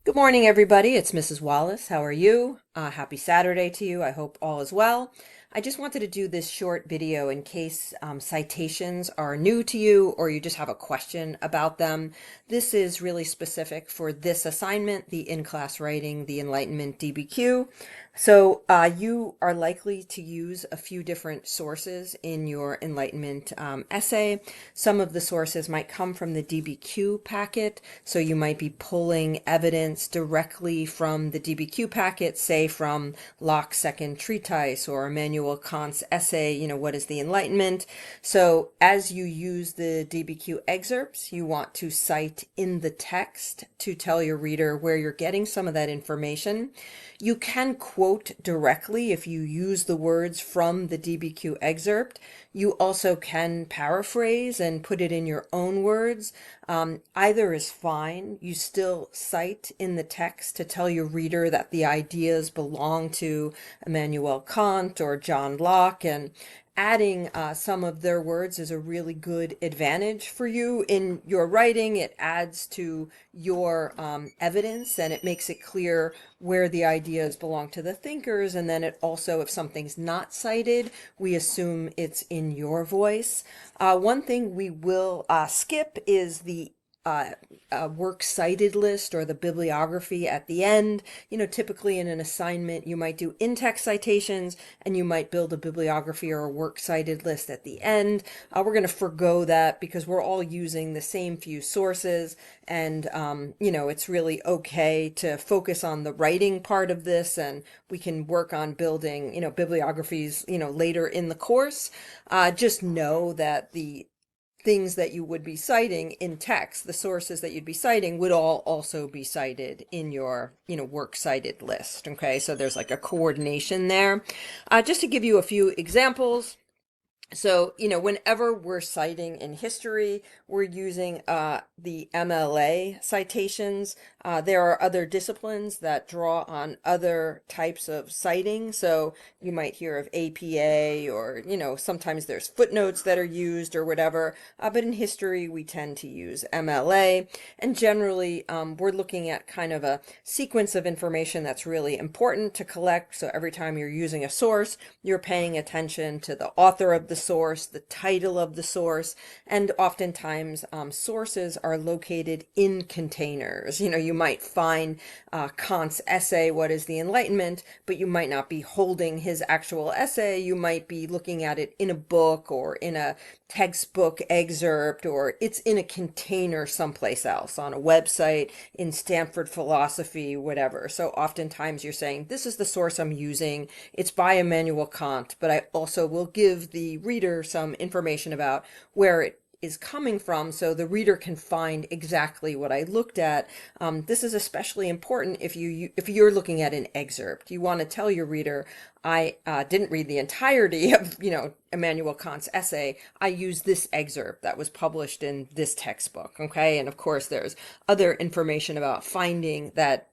Good morning, everybody. It's Mrs. Wallace. How are you? Happy Saturday to you. I hope all is well. I just wanted to do this short video in case citations are new to you or you just have a question about them. This is really specific for this assignment, the in-class writing, the Enlightenment DBQ. So you are likely to use a few different sources in your Enlightenment essay. Some of the sources might come from the DBQ packet, so you might be pulling evidence directly from the DBQ packet, say from Locke's Second Treatise or Immanuel Kant's essay, What is the Enlightenment? So as you use the DBQ excerpts, you want to cite in the text to tell your reader where you're getting some of that information. You can quote directly if you use the words from the DBQ excerpt. You also can paraphrase and put it in your own words. Either is fine. You still cite in the text to tell your reader that the ideas belong to Immanuel Kant or John Locke, and adding some of their words is a really good advantage for you in your writing. It adds to your evidence, and it makes it clear where the ideas belong to the thinkers. And then it also, if something's not cited, we assume it's in your voice. One thing we will skip is the works cited list or the bibliography at the end. Typically in an assignment, you might do in-text citations and you might build a bibliography or a works cited list at the end. We're going to forgo that because we're all using the same few sources, and it's really okay to focus on the writing part of this, and we can work on building bibliographies later in the course. Just know that the things that you would be citing in text, the sources that you'd be citing, would all also be cited in your, works cited list. Okay, so there's like a coordination there. Just to give you a few examples. So, whenever we're citing in history, we're using the MLA citations. There are other disciplines that draw on other types of citing. So you might hear of APA, or, sometimes there's footnotes that are used or whatever. But in history, we tend to use MLA. And generally, we're looking at kind of a sequence of information that's really important to collect. So every time you're using a source, you're paying attention to the author of the source, the title of the source, and oftentimes sources are located in containers. You might find Kant's essay, What is the Enlightenment? But you might not be holding his actual essay. You might be looking at it in a book or in a textbook excerpt, or it's in a container someplace else, on a website, in Stanford Philosophy, whatever. So oftentimes you're saying, this is the source I'm using. It's by Immanuel Kant, but I also will give the reader some information about where it is coming from, so the reader can find exactly what I looked at. This is especially important if you're looking at an excerpt. You want to tell your reader, I didn't read the entirety of Immanuel Kant's essay. I used this excerpt that was published in this textbook. Okay, and of course there's other information about finding that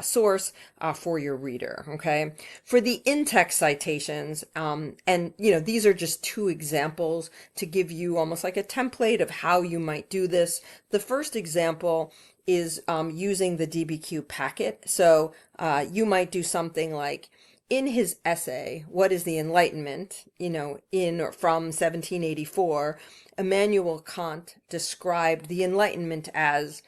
source for your reader. Okay, for the in-text citations, and these are just two examples to give you almost like a template of how you might do this. The first example is using the DBQ packet. So you might do something like, in his essay, What is the Enlightenment, in or from 1784, Immanuel Kant described the Enlightenment as,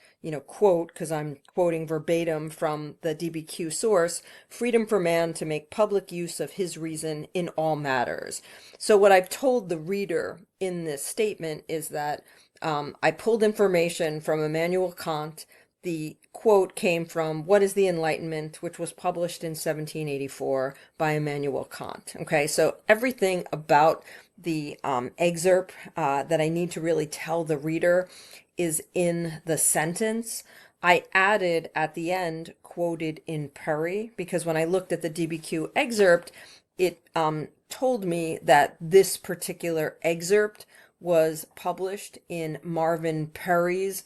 quote, because I'm quoting verbatim from the DBQ source, freedom for man to make public use of his reason in all matters. So what I've told the reader in this statement is that I pulled information from Immanuel Kant. The quote came from What is the Enlightenment, which was published in 1784 by Immanuel Kant. Okay, so everything about the excerpt that I need to really tell the reader is in the sentence. I added at the end, quoted in Perry, because when I looked at the DBQ excerpt, it told me that this particular excerpt was published in Marvin Perry's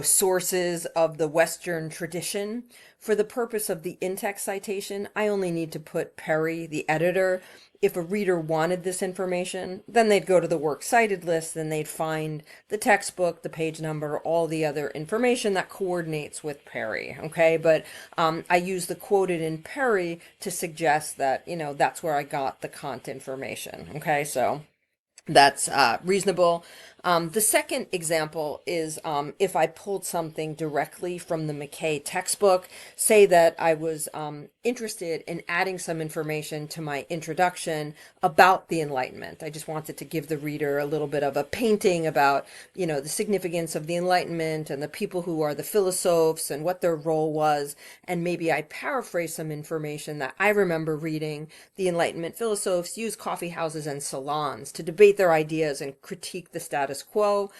sources of the Western tradition. For the purpose of the in-text citation, I only need to put Perry, the editor, if a reader wanted this information, then they'd go to the works cited list, then they'd find the textbook, the page number, all the other information that coordinates with Perry. Okay, but I use the quoted in Perry to suggest that, that's where I got the Kant information. Okay, so that's reasonable. The second example is if I pulled something directly from the McKay textbook, say that I was interested in adding some information to my introduction about the Enlightenment. I just wanted to give the reader a little bit of a painting about, the significance of the Enlightenment and the people who are the philosophes and what their role was. And maybe I paraphrase some information that I remember reading. The Enlightenment philosophes use coffee houses and salons to debate their ideas and critique the status quo.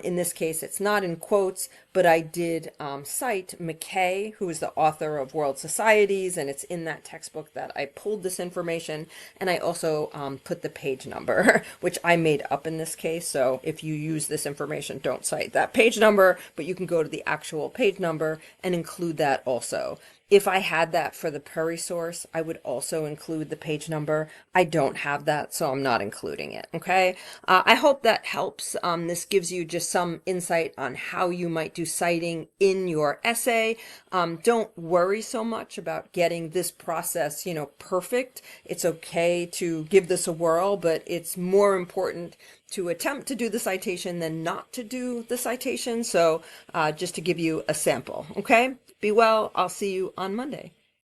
In this case, it's not in quotes, but I did cite McKay, who is the author of World Societies, and it's in that textbook that I pulled this information. And I also put the page number, which I made up in this case. So if you use this information, don't cite that page number, but you can go to the actual page number and include that also. If I had that for the Perry source, I would also include the page number. I don't have that, so I'm not including it. Okay. I hope that helps. This gives you just some insight on how you might do citing in your essay. Don't worry so much about getting this process, perfect. It's okay to give this a whirl, but it's more important to attempt to do the citation than not to do the citation. So just to give you a sample. Okay. Be well. I'll see you on Monday.